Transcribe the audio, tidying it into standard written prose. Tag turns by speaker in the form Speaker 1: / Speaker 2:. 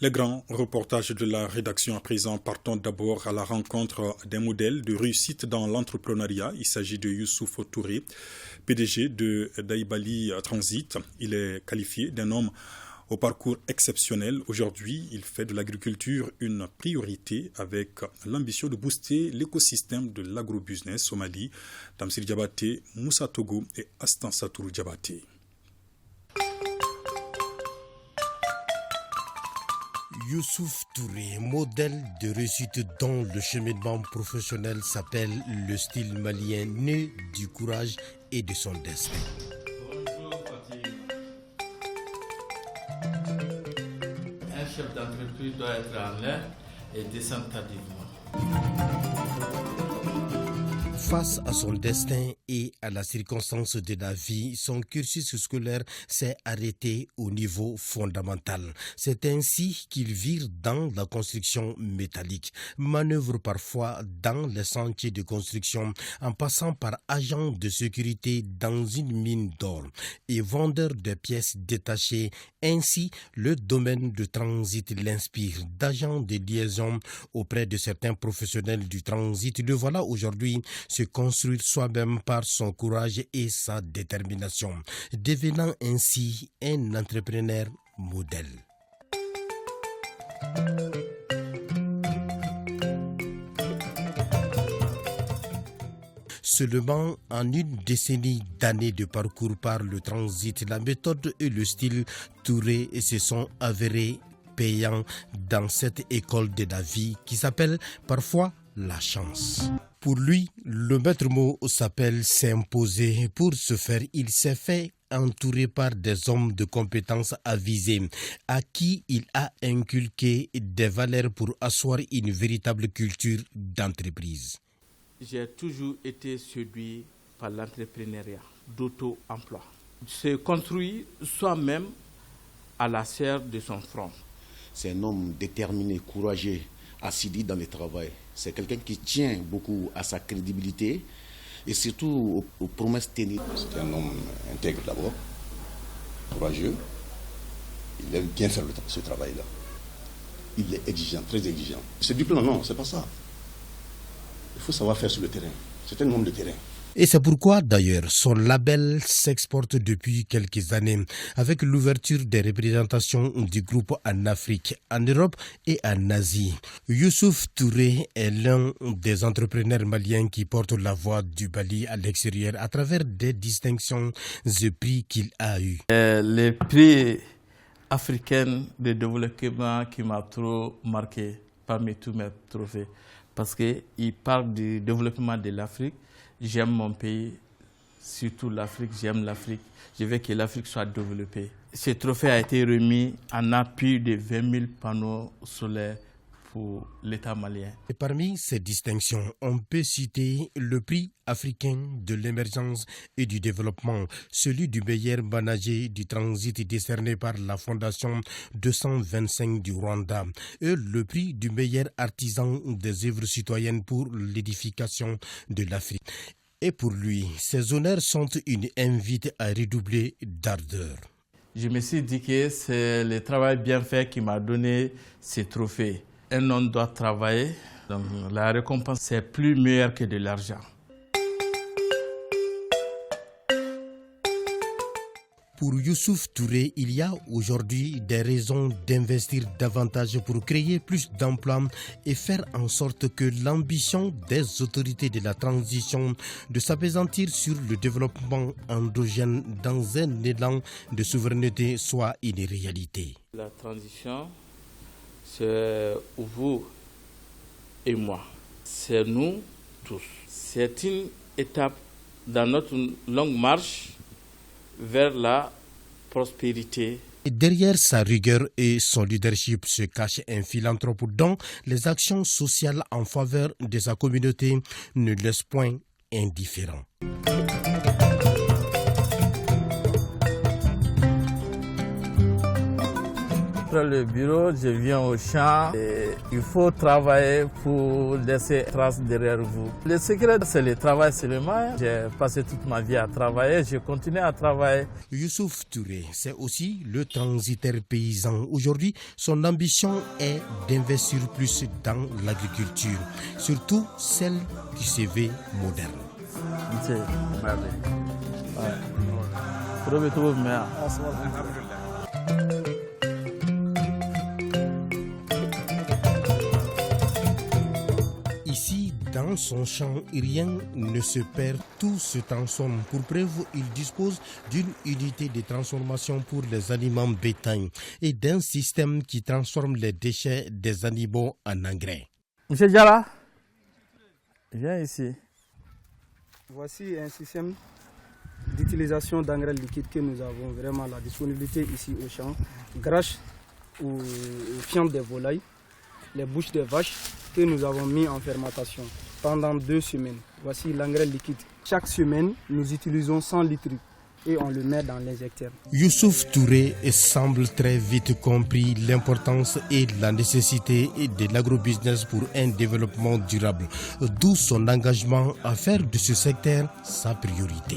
Speaker 1: Les grands reportages de la rédaction à présent, partons d'abord à la rencontre d'un modèle de réussite dans l'entrepreneuriat. Il s'agit de Youssouf Touré, PDG de Daïbali Transit. Il est qualifié d'un homme au parcours exceptionnel. Aujourd'hui, il fait de l'agriculture une priorité avec l'ambition de booster l'écosystème de l'agrobusiness au Mali. Tamsir Diabaté, Moussa Togo et Astan Satourou Diabaté.
Speaker 2: Youssouf Touré, modèle de réussite dont le cheminement professionnel s'appelle le style malien, né du courage et de son destin.
Speaker 3: Bonjour Fatih. Un chef d'entreprise doit être en l'air et descendre tardivement.
Speaker 2: Face à son destin et à la circonstance de la vie, son cursus scolaire s'est arrêté au niveau fondamental. C'est ainsi qu'il vire dans la construction métallique, manœuvre parfois dans les sentiers de construction en passant par agent de sécurité dans une mine d'or et vendeur de pièces détachées. Ainsi, le domaine de transit l'inspire d'agent de liaison auprès de certains professionnels du transit. Le voilà aujourd'hui se construire soi-même par son courage et sa détermination, devenant ainsi un entrepreneur modèle. Seulement en une décennie d'années de parcours par le transit, la méthode et le style Touré se sont avérés payants dans cette école de la vie qui s'appelle parfois la chance. Pour lui, le maître mot s'appelle s'imposer. Pour ce faire, il s'est fait entouré par des hommes de compétences avisées, à qui il a inculqué des valeurs pour asseoir une véritable culture d'entreprise.
Speaker 3: J'ai toujours été séduit par l'entrepreneuriat d'auto-emploi. Se construire soi-même à la serre de son front.
Speaker 4: C'est un homme déterminé, courageux, assidu dans le travail. C'est quelqu'un qui tient beaucoup à sa crédibilité et surtout aux promesses tenues.
Speaker 5: C'est un homme intègre d'abord, courageux. Il aime bien faire ce travail-là. Il est exigeant, très exigeant. C'est du plan, non, c'est pas ça. Il faut savoir faire sur le terrain. C'est un homme de terrain.
Speaker 2: Et c'est pourquoi d'ailleurs son label s'exporte depuis quelques années avec l'ouverture des représentations du groupe en Afrique, en Europe et en Asie. Youssouf Touré est l'un des entrepreneurs maliens qui portent la voix du Mali à l'extérieur à travers des distinctions et prix qu'il a eus.
Speaker 3: Les prix africains de développement qui m'a trop marqué parmi tous mes trophées parce qu'il parle du développement de l'Afrique. J'aime mon pays, surtout l'Afrique, j'aime l'Afrique. Je veux que l'Afrique soit développée. Ce trophée a été remis en appui de 20 000 panneaux solaires pour l'État malien.
Speaker 2: Et parmi ces distinctions, on peut citer le prix africain de l'émergence et du développement, celui du meilleur manager du transit décerné par la Fondation 225 du Rwanda et le prix du meilleur artisan des œuvres citoyennes pour l'édification de l'Afrique. Et pour lui, ces honneurs sont une invite à redoubler d'ardeur.
Speaker 3: Je me suis dit que c'est le travail bien fait qui m'a donné ces trophées. Un homme doit travailler, donc la récompense c'est plus meilleur que de l'argent.
Speaker 2: Pour Youssouf Touré, il y a aujourd'hui des raisons d'investir davantage pour créer plus d'emplois et faire en sorte que l'ambition des autorités de la transition de s'appesantir sur le développement endogène dans un élan de souveraineté soit une réalité.
Speaker 3: La transition, c'est vous et moi, c'est nous tous. C'est une étape dans notre longue marche vers la prospérité.
Speaker 2: Derrière sa rigueur et son leadership se cache un philanthrope dont les actions sociales en faveur de sa communauté ne laissent point indifférent.
Speaker 3: après le bureau, je viens au champ. Et il faut travailler pour laisser trace derrière vous. Le secret, c'est le travail seulement. J'ai passé toute ma vie à travailler, je continue à travailler.
Speaker 2: Youssouf Touré, c'est aussi le transitaire paysan. Aujourd'hui, son ambition est d'investir plus dans l'agriculture, surtout celle qui se veut moderne. Ici, dans son champ, rien ne se perd, tout se transforme. Pour preuve, il dispose d'une unité de transformation pour les aliments bétail et d'un système qui transforme les déchets des animaux en engrais.
Speaker 3: Monsieur Diarra, viens ici.
Speaker 6: Voici un système d'utilisation d'engrais liquides que nous avons vraiment la disponibilité ici au champ, grâce aux fientes des volailles, les bouches des vaches que nous avons mis en fermentation pendant 2 semaines. Voici l'engrais liquide. Chaque semaine, nous utilisons 100 litres et on le met dans l'injecteur.
Speaker 2: Youssouf Touré semble très vite compris l'importance et la nécessité de l'agrobusiness pour un développement durable, d'où son engagement à faire de ce secteur sa priorité.